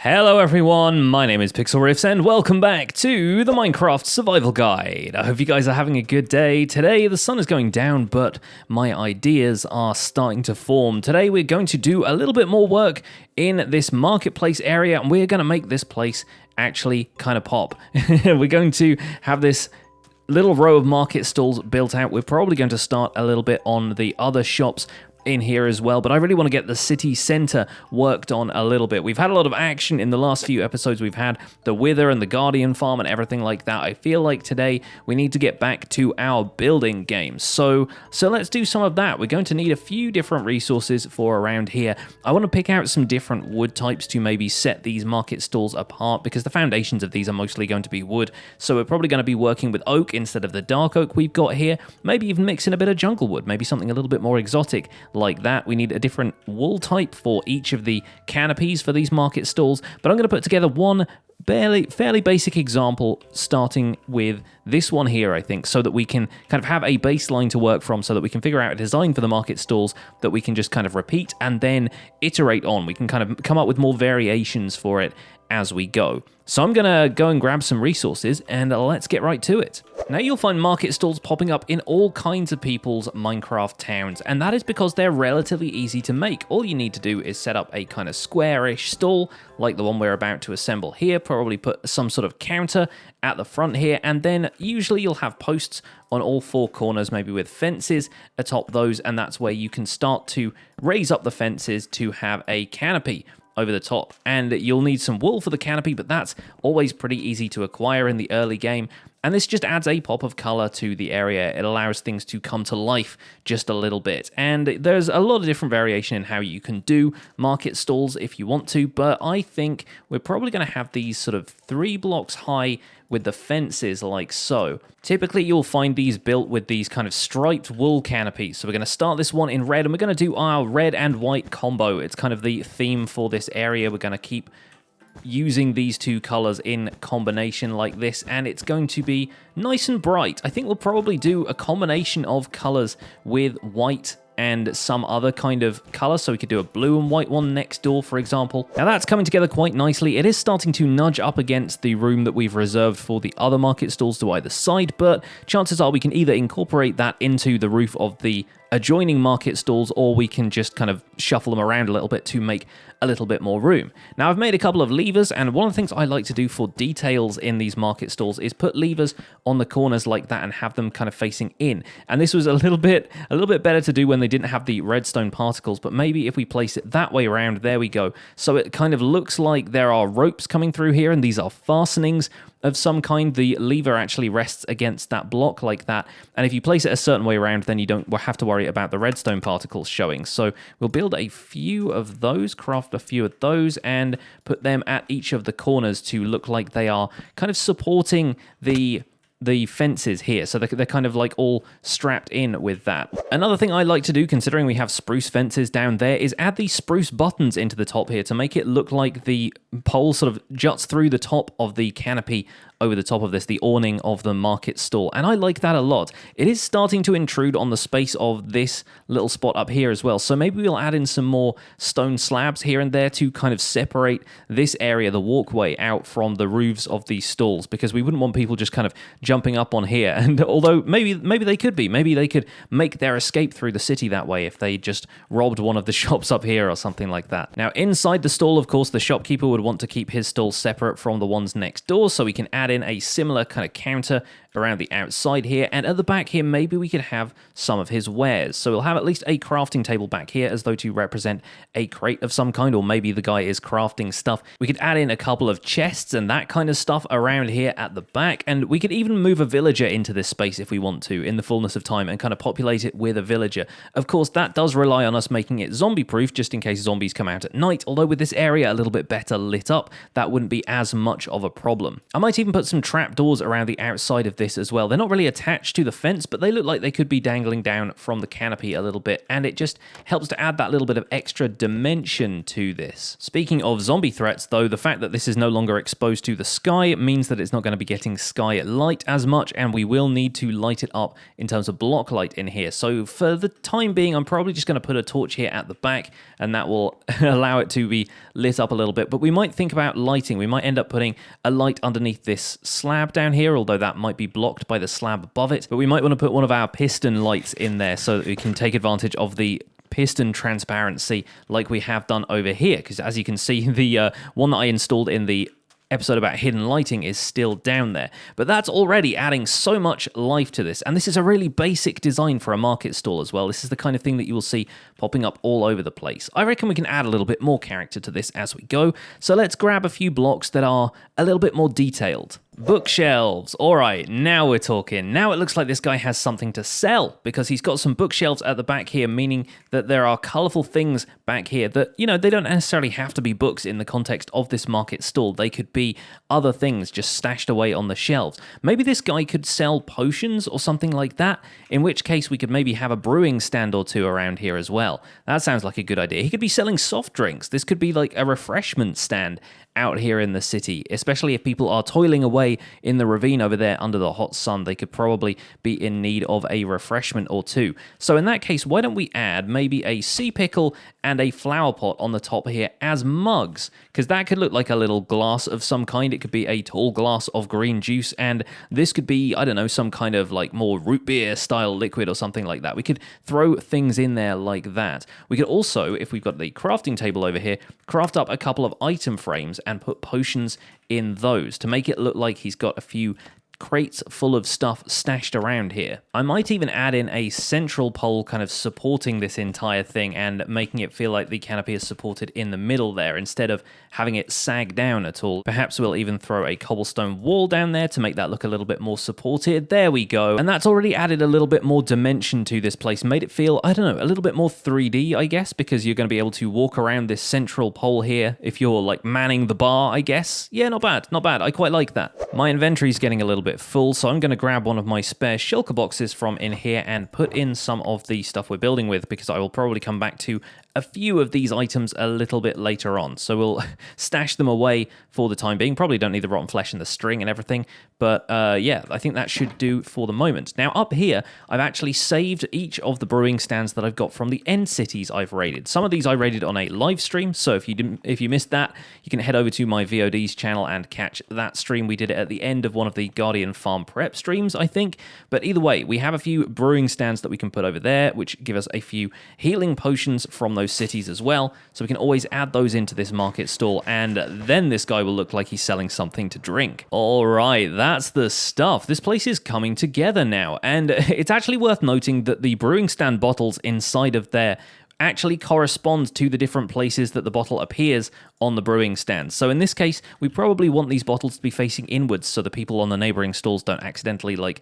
Hello everyone, my name is Pixlriffs and welcome back to the Minecraft Survival Guide. I hope you guys are having a good day. Today the sun is going down, but my ideas are starting to form. Today we're going to do a little bit more work in this marketplace area and we're going to make this place actually kind of pop. We're going to have this little row of market stalls built out. We're probably going to start a little bit on the other shops in here as well, but I really want to get the city center worked on a little bit. We've had a lot of action in the last few episodes. We've had the Wither and the Guardian farm and everything like that. I feel like today we need to get back to our building game. So let's do some of that. We're going to need a few different resources for around here. I want to pick out some different wood types to maybe set these market stalls apart because the foundations of these are mostly going to be wood. So we're probably going to be working with oak instead of the dark oak we've got here. Maybe even mix in a bit of jungle wood, maybe something a little bit more exotic like that. We need a different wool type for each of the canopies for these market stalls, but I'm going to put together one fairly basic example starting with this one here, I think, so that we can kind of have a baseline to work from so that we can figure out a design for the market stalls that we can just kind of repeat and then iterate on. We can kind of come up with more variations for it as we go. So I'm going to go and grab some resources and let's get right to it. Now you'll find market stalls popping up in all kinds of people's Minecraft towns, and that is because they're relatively easy to make. All you need to do is set up a kind of squarish stall like the one we're about to assemble here, probably put some sort of counter at the front here, and then usually you'll have posts on all four corners, maybe with fences atop those, and that's where you can start to raise up the fences to have a canopy over the top. And you'll need some wool for the canopy, but that's always pretty easy to acquire in the early game. And this just adds a pop of color to the area. It allows things to come to life just a little bit. And there's a lot of different variation in how you can do market stalls if you want to, but I think we're probably going to have these sort of 3 blocks high with the fences like so. Typically you'll find these built with these kind of striped wool canopies. So we're going to start this one in red and we're going to do our red and white combo. It's kind of the theme for this area. We're going to keep using these two colors in combination like this, and it's going to be nice and bright. I think we'll probably do a combination of colors with white and some other kind of color, so we could do a blue and white one next door, for example. Now that's coming together quite nicely. It is starting to nudge up against the room that we've reserved for the other market stalls to either side, but chances are we can either incorporate that into the roof of the adjoining market stalls, or we can just kind of shuffle them around a little bit to make a little bit more room. Now I've made a couple of levers, and one of the things I like to do for details in these market stalls is put levers on the corners like that and have them kind of facing in. And this was a little bit better to do when they didn't have the redstone particles, but maybe if we place it that way around, there we go. So it kind of looks like there are ropes coming through here, and these are fastenings of some kind. The lever actually rests against that block like that, and if you place it a certain way around, then you don't have to worry about the redstone particles showing. So we'll build a few of those, craft a few of those, and put them at each of the corners to look like they are kind of supporting the fences here, so they're kind of like all strapped in with that. Another thing I like to do, considering we have spruce fences down there, is add these spruce buttons into the top here to make it look like the pole sort of juts through the top of the canopy over the top of this, the awning of the market stall, and I like that a lot. It is starting to intrude on the space of this little spot up here as well, so maybe we'll add in some more stone slabs here and there to kind of separate this area, the walkway, out from the roofs of these stalls, because we wouldn't want people just kind of jumping up on here. And although maybe they could make their escape through the city that way if they just robbed one of the shops up here or something like that. Now inside the stall, of course, the shopkeeper would want to keep his stall separate from the ones next door, so we can add in a similar kind of counter around the outside here, and at the back here maybe we could have some of his wares. So we'll have at least a crafting table back here as though to represent a crate of some kind, or maybe the guy is crafting stuff. We could add in a couple of chests and that kind of stuff around here at the back, and we could even move a villager into this space if we want to in the fullness of time and kind of populate it with a villager. Of course that does rely on us making it zombie proof just in case zombies come out at night, although with this area a little bit better lit up that wouldn't be as much of a problem. I might even put some trapdoors around the outside of this as well. They're not really attached to the fence, but they look like they could be dangling down from the canopy a little bit, and it just helps to add that little bit of extra dimension to this. Speaking of zombie threats, though, the fact that this is no longer exposed to the sky means that it's not going to be getting sky light as much, and we will need to light it up in terms of block light in here. So for the time being, I'm probably just going to put a torch here at the back, and that will allow it to be lit up a little bit. But we might think about lighting. We might end up putting a light underneath this slab down here, although that might be blocked by the slab above it. But we might want to put one of our piston lights in there so that we can take advantage of the piston transparency like we have done over here, because as you can see, the one that I installed in the episode about hidden lighting is still down there. But that's already adding so much life to this, and this is a really basic design for a market stall as well. This is the kind of thing that you will see popping up all over the place. I reckon we can add a little bit more character to this as we go, so let's grab a few blocks that are a little bit more detailed. Bookshelves. All right, now we're talking. Now it looks like this guy has something to sell, because he's got some bookshelves at the back here, meaning that there are colorful things back here that, you know, they don't necessarily have to be books in the context of this market stall. They could be other things just stashed away on the shelves. Maybe this guy could sell potions or something like that, in which case we could maybe have a brewing stand or two around here as well. That sounds like a good idea. He could be selling soft drinks. This could be like a refreshment stand out here in the city, especially if people are toiling away in the ravine over there under the hot sun. They could probably be in need of a refreshment or two. So in that case, why don't we add maybe a sea pickle and a flower pot on the top here as mugs, because that could look like a little glass of some kind. It could be a tall glass of green juice, and this could be, I don't know, some kind of like more root beer style liquid or something like that. We could throw things in there like that. We could also, if we've got the crafting table over here, craft up a couple of item frames and put potions in those to make it look like he's got a few crates full of stuff stashed around here. I might even add in a central pole kind of supporting this entire thing and making it feel like the canopy is supported in the middle there instead of having it sag down at all. Perhaps we'll even throw a cobblestone wall down there to make that look a little bit more supported. There we go. And that's already added a little bit more dimension to this place, made it feel, I don't know, a little bit more 3D, I guess, because you're going to be able to walk around this central pole here if you're like manning the bar, I guess. Yeah, not bad, not bad. I quite like that. My inventory's getting a little bit full, so I'm going to grab one of my spare shulker boxes from in here and put in some of the stuff we're building with, because I will probably come back to a few of these items a little bit later on. So we'll stash them away for the time being. Probably don't need the rotten flesh and the string and everything, but yeah, I think that should do for the moment. Now up here, I've actually saved each of the brewing stands that I've got from the end cities I've raided. Some of these I raided on a live stream, so if you missed that, you can head over to my VOD's channel and catch that stream. We did it at the end of one of the Guardian Farm prep streams, I think. But either way, we have a few brewing stands that we can put over there, which give us a few healing potions from those cities as well, so we can always add those into this market stall, and then this guy will look like he's selling something to drink. All right, that's the stuff. This place is coming together now, and it's actually worth noting that the brewing stand bottles inside of there actually correspond to the different places that the bottle appears on the brewing stand. So in this case, we probably want these bottles to be facing inwards so the people on the neighboring stalls don't accidentally, like,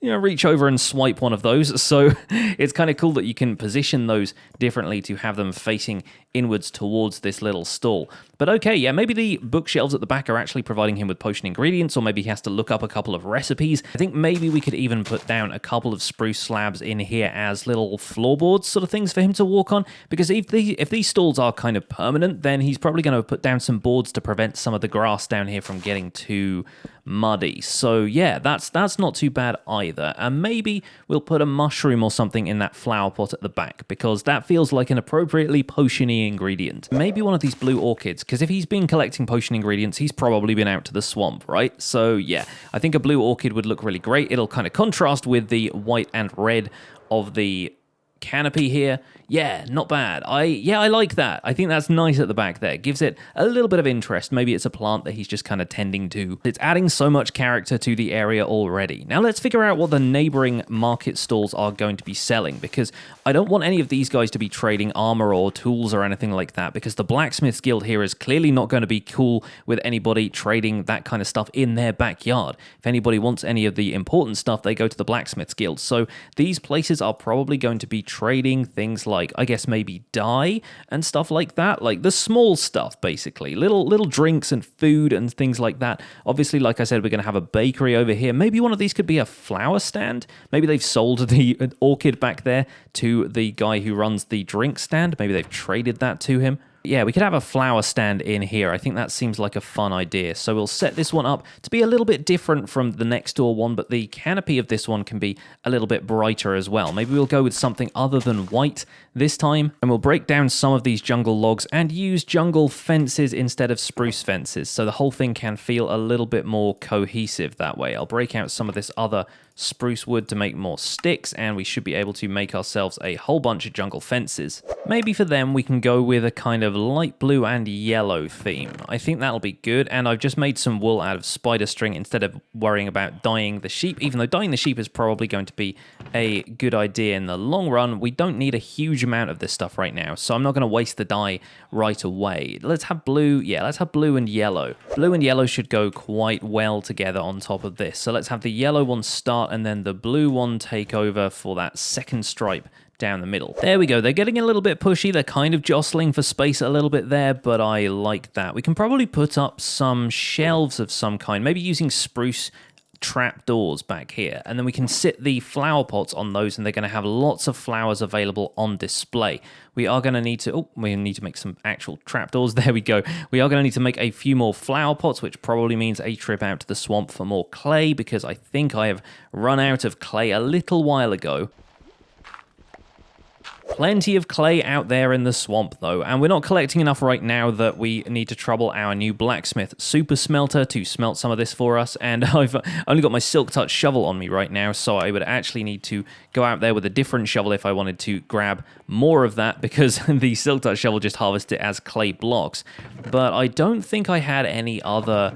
you know, reach over and swipe one of those. So it's kind of cool that you can position those differently to have them facing inwards towards this little stall. But okay, yeah, maybe the bookshelves at the back are actually providing him with potion ingredients, or maybe he has to look up a couple of recipes. I think maybe we could even put down a couple of spruce slabs in here as little floorboards sort of things for him to walk on, because if these stalls are kind of permanent, then he's probably going to put down some boards to prevent some of the grass down here from getting too muddy. So yeah, that's not too bad either. And maybe we'll put a mushroom or something in that flower pot at the back, because that feels like an appropriately potion-y ingredient. Maybe one of these blue orchids, because if he's been collecting potion ingredients, he's probably been out to the swamp, right? So yeah, I think a blue orchid would look really great. It'll kind of contrast with the white and red of the canopy here. Yeah, not bad. I like that. I think that's nice at the back there. Gives it a little bit of interest. Maybe it's a plant that he's just kind of tending to. It's adding so much character to the area already. Now let's figure out what the neighboring market stalls are going to be selling, because I don't want any of these guys to be trading armor or tools or anything like that, because the Blacksmiths Guild here is clearly not going to be cool with anybody trading that kind of stuff in their backyard. If anybody wants any of the important stuff, they go to the Blacksmiths Guild. So these places are probably going to be trading things like, I guess, maybe dye and stuff like that. Like the small stuff, basically. Little drinks and food and things like that. Obviously, like I said, we're going to have a bakery over here. Maybe one of these could be a flower stand. Maybe they've sold the orchid back there to the guy who runs the drink stand. Maybe they've traded that to him. Yeah, we could have a flower stand in here. I think that seems like a fun idea. So we'll set this one up to be a little bit different from the next door one, but the canopy of this one can be a little bit brighter as well. Maybe we'll go with something other than white this time, and we'll break down some of these jungle logs and use jungle fences instead of spruce fences, so the whole thing can feel a little bit more cohesive that way. I'll break out some of this other spruce wood to make more sticks, and we should be able to make ourselves a whole bunch of jungle fences. Maybe for them we can go with a kind of light blue and yellow theme. I think that'll be good, and I've just made some wool out of spider string instead of worrying about dyeing the sheep, even though dyeing the sheep is probably going to be a good idea in the long run. We don't need a huge amount of this stuff right now, so I'm not going to waste the dye right away. Let's have blue. Yeah, let's have blue and yellow. Blue and yellow should go quite well together on top of this. So let's have the yellow one start and then the blue one take over for that second stripe down the middle. There we go. They're getting a little bit pushy. They're kind of jostling for space a little bit there, but I like that. We can probably put up some shelves of some kind, maybe using spruce trapdoors back here, and then we can sit the flower pots on those, and they're going to have lots of flowers available on display. We are going to need to, we need to make some actual trapdoors. There we go. We are going to need to make a few more flower pots, which probably means a trip out to the swamp for more clay, because I think I have run out of clay a little while ago. Plenty of clay out there in the swamp, though, and we're not collecting enough right now that we need to trouble our new blacksmith super smelter to smelt some of this for us, and I've only got my silk touch shovel on me right now, so I would actually need to go out there with a different shovel if I wanted to grab more of that, because the silk touch shovel just harvests it as clay blocks. But I don't think I had any other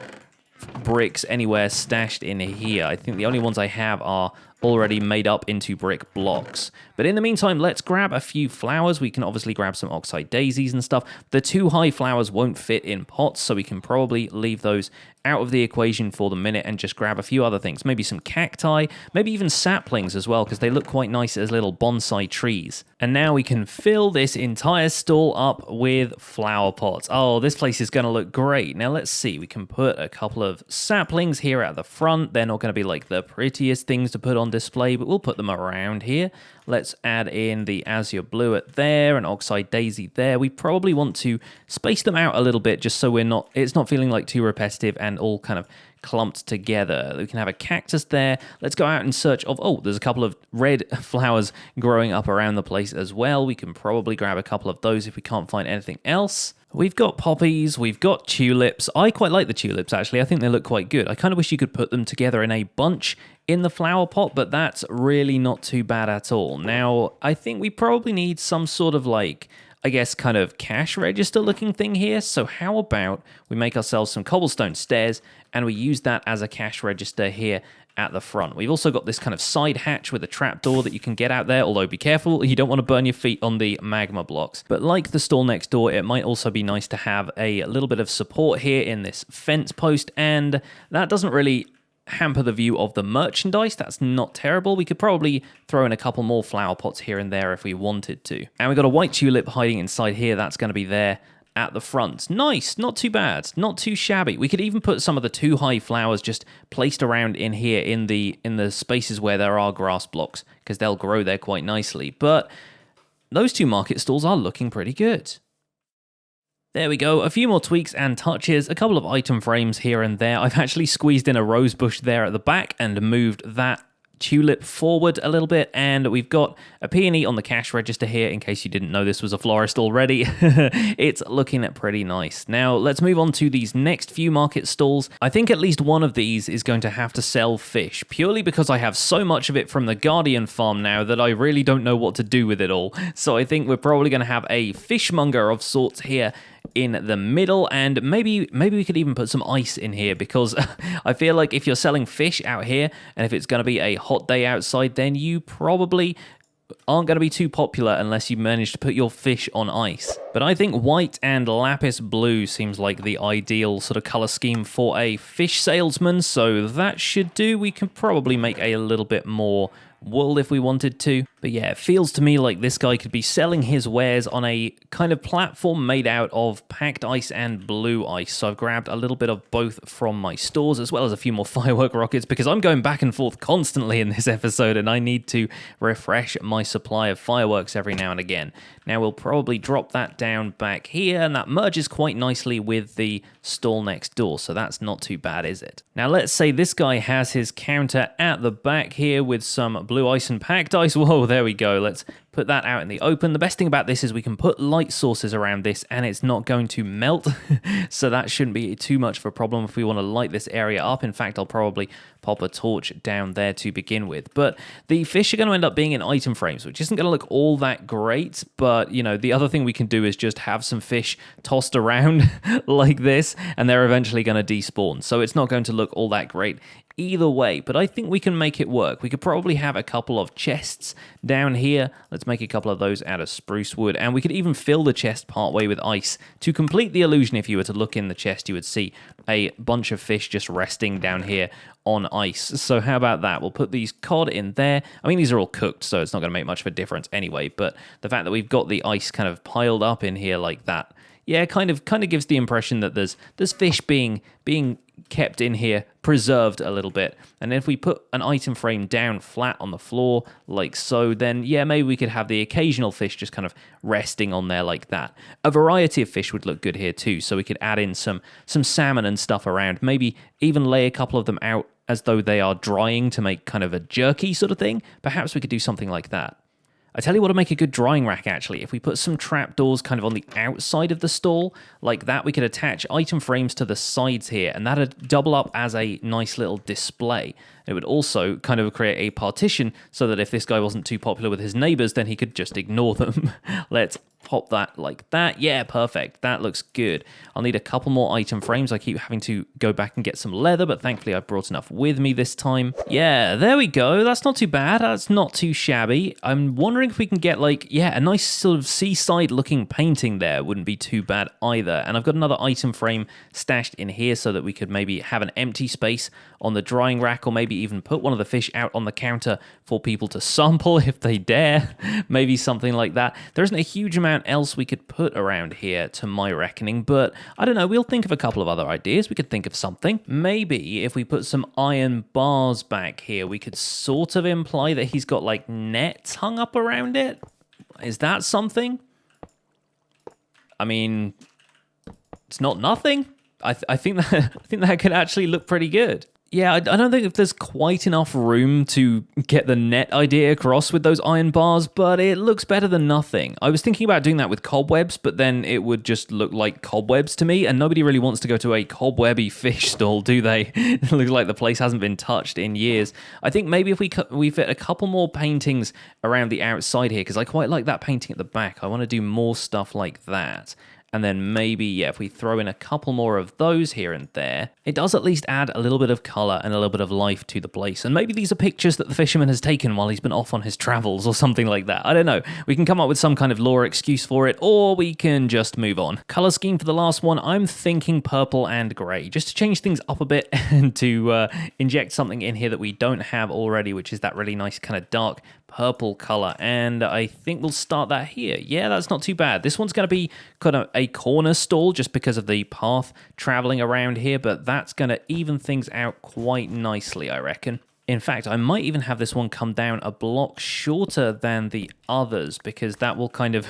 bricks anywhere stashed in here. I think the only ones I have are already made up into brick blocks. But in the meantime, let's grab a few flowers. We can obviously grab some oxeye daisies and stuff. The too high flowers won't fit in pots, so we can probably leave those out of the equation for the minute and just grab a few other things. Maybe some cacti, maybe even saplings as well, because they look quite nice as little bonsai trees. And now we can fill this entire stall up with flower pots. Oh, this place is going to look great. Now let's see, we can put a couple of saplings here at the front. They're not going to be like the prettiest things to put on display, but we'll put them around here. Let's add in the azure blue at there, and oxeye daisy there. We probably want to space them out a little bit just so it's not feeling like too repetitive and all kind of clumped together. We can have a cactus there. Let's go out in search of, oh, there's a couple of red flowers growing up around the place as well. We can probably grab a couple of those if we can't find anything else. We've got poppies, we've got tulips. I quite like the tulips, actually. I think they look quite good. I kind of wish you could put them together in a bunch in the flower pot, but that's really not too bad at all. Now, I think we probably need some sort of like, I guess, kind of cash register looking thing here. So how about we make ourselves some cobblestone stairs and we use that as a cash register here at the front. We've also got this kind of side hatch with a trapdoor that you can get out there, although be careful, you don't want to burn your feet on the magma blocks. But like the stall next door, it might also be nice to have a little bit of support here in this fence post, and that doesn't really hamper the view of the merchandise. That's not terrible. We could probably throw in a couple more flower pots here and there if we wanted to. And we've got a white tulip hiding inside here. That's going to be there at the front. Nice, not too bad, not too shabby. We could even put some of the too high flowers just placed around in here in the spaces where there are grass blocks, because they'll grow there quite nicely. But those two market stalls are looking pretty good. There we go, a few more tweaks and touches, a couple of item frames here and there. I've actually squeezed in a rose bush there at the back and moved that tulip forward a little bit, and we've got a peony on the cash register here in case you didn't know this was a florist already. It's looking pretty nice. Now let's move on to these next few market stalls. I think at least one of these is going to have to sell fish, purely because I have so much of it from the Guardian farm now that I really don't know what to do with it all. So I think we're probably going to have a fishmonger of sorts here in the middle, and maybe we could even put some ice in here, because I feel like if you're selling fish out here and if it's going to be a hot day outside, then you probably aren't going to be too popular unless you manage to put your fish on ice. But I think white and lapis blue seems like the ideal sort of color scheme for a fish salesman, so that should do. We can probably make a little bit more wool if we wanted to. But yeah, it feels to me like this guy could be selling his wares on a kind of platform made out of packed ice and blue ice. So I've grabbed a little bit of both from my stores, as well as a few more firework rockets, because I'm going back and forth constantly in this episode, and I need to refresh my supply of fireworks every now and again. Now we'll probably drop that down back here, and that merges quite nicely with the stall next door, so that's not too bad, is it? Now let's say this guy has his counter at the back here with some blue ice and packed ice. Whoa, there we go. Let's put that out in the open. The best thing about this is we can put light sources around this and it's not going to melt, so that shouldn't be too much of a problem if we want to light this area up. In fact, I'll probably pop a torch down there to begin with. But the fish are going to end up being in item frames, which isn't going to look all that great, but you know, the other thing we can do is just have some fish tossed around like this, and they're eventually going to despawn, so it's not going to look all that great either way, but I think we can make it work. We could probably have a couple of chests down here. Let's make a couple of those out of spruce wood, and we could even fill the chest partway with ice to complete the illusion. If you were to look in the chest, you would see a bunch of fish just resting down here on ice. So how about that? We'll put these cod in there. I mean, these are all cooked, so it's not going to make much of a difference anyway, but the fact that we've got the ice kind of piled up in here like that, yeah, kind of gives the impression that there's fish being kept in here, preserved a little bit. And if we put an item frame down flat on the floor like so, then yeah, maybe we could have the occasional fish just kind of resting on there like that. A variety of fish would look good here too, so we could add in some salmon and stuff around, maybe even lay a couple of them out as though they are drying to make kind of a jerky sort of thing. Perhaps we could do something like that. I tell you what would make a good drying rack, actually. If we put some trapdoors kind of on the outside of the stall, like that, we could attach item frames to the sides here, and that'd double up as a nice little display. It would also kind of create a partition so that if this guy wasn't too popular with his neighbors, then he could just ignore them. Let's pop that like that. Yeah, perfect. That looks good. I'll need a couple more item frames. I keep having to go back and get some leather, but thankfully I brought enough with me this time. Yeah, there we go. That's not too bad. That's not too shabby. I'm wondering if we can get like, yeah, a nice sort of seaside looking painting there. Wouldn't be too bad either. And I've got another item frame stashed in here so that we could maybe have an empty space on the drying rack, or maybe even put one of the fish out on the counter for people to sample if they dare. Maybe something like that. There isn't a huge amount else we could put around here to my reckoning, but I don't know, we'll think of a couple of other ideas. We could think of something. Maybe if we put some iron bars back here, we could sort of imply that he's got like nets hung up around it. Is that something? I mean, it's not nothing. I think that could actually look pretty good. Yeah, I don't think if there's quite enough room to get the net idea across with those iron bars, but it looks better than nothing. I was thinking about doing that with cobwebs, but then it would just look like cobwebs to me, and nobody really wants to go to a cobwebby fish stall, do they? It looks like the place hasn't been touched in years. I think maybe if we fit a couple more paintings around the outside here, because I quite like that painting at the back. I want to do more stuff like that. And then maybe, yeah, if we throw in a couple more of those here and there, it does at least add a little bit of colour and a little bit of life to the place. And maybe these are pictures that the fisherman has taken while he's been off on his travels or something like that. I don't know. We can come up with some kind of lore excuse for it, or we can just move on. Colour scheme for the last one, I'm thinking purple and grey, just to change things up a bit and to inject something in here that we don't have already, which is that really nice kind of dark purple color. And I think we'll start that here. Yeah, that's not too bad. This one's going to be kind of a corner stall just because of the path traveling around here, but that's going to even things out quite nicely, I reckon. In fact, I might even have this one come down a block shorter than the others, because that will kind of,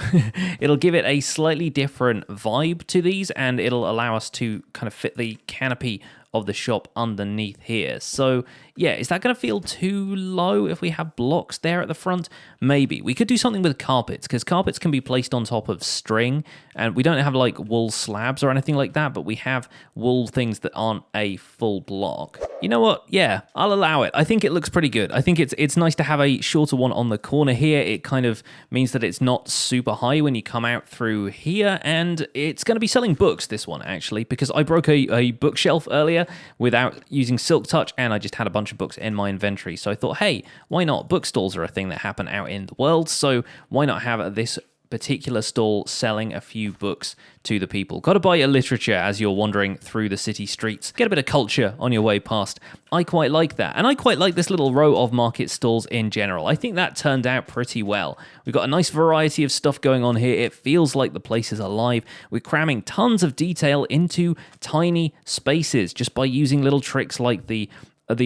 it'll give it a slightly different vibe to these, and it'll allow us to kind of fit the canopy of the shop underneath here. So yeah, is that going to feel too low if we have blocks there at the front? Maybe. We could do something with carpets, because carpets can be placed on top of string, and we don't have like wool slabs or anything like that, but we have wool things that aren't a full block. You know what? Yeah, I'll allow it. I think it looks pretty good. I think it's nice to have a shorter one on the corner here. It kind of means that it's not super high when you come out through here, and it's going to be selling books, this one, actually, because I broke a bookshelf earlier without using Silk Touch, and I just had a bunch of books in my inventory. So I thought, hey, why not? Bookstalls are a thing that happen out in the world, so why not have this particular stall selling a few books to the people. Got to buy a literature as you're wandering through the city streets. Get a bit of culture on your way past. I quite like that. And I quite like this little row of market stalls in general. I think that turned out pretty well. We've got a nice variety of stuff going on here. It feels like the place is alive. We're cramming tons of detail into tiny spaces just by using little tricks like the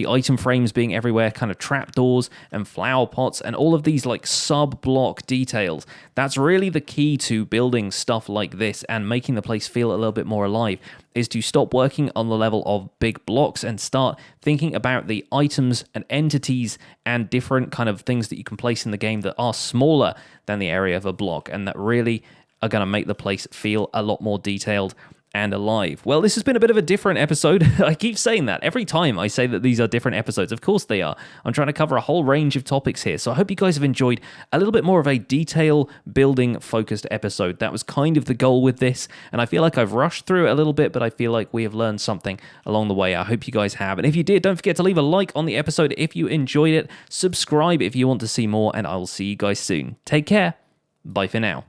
item frames being everywhere, kind of trapdoors and flower pots and all of these like sub-block details. That's really the key to building stuff like this and making the place feel a little bit more alive, is to stop working on the level of big blocks and start thinking about the items and entities and different kind of things that you can place in the game that are smaller than the area of a block and that really are going to make the place feel a lot more detailed and alive. Well, this has been a bit of a different episode. I keep saying that every time I say that these are different episodes. Of course they are. I'm trying to cover a whole range of topics here. So I hope you guys have enjoyed a little bit more of a detail building focused episode. That was kind of the goal with this. And I feel like I've rushed through it a little bit, but I feel like we have learned something along the way. I hope you guys have. And if you did, don't forget to leave a like on the episode if you enjoyed it. Subscribe if you want to see more, and I will see you guys soon. Take care. Bye for now.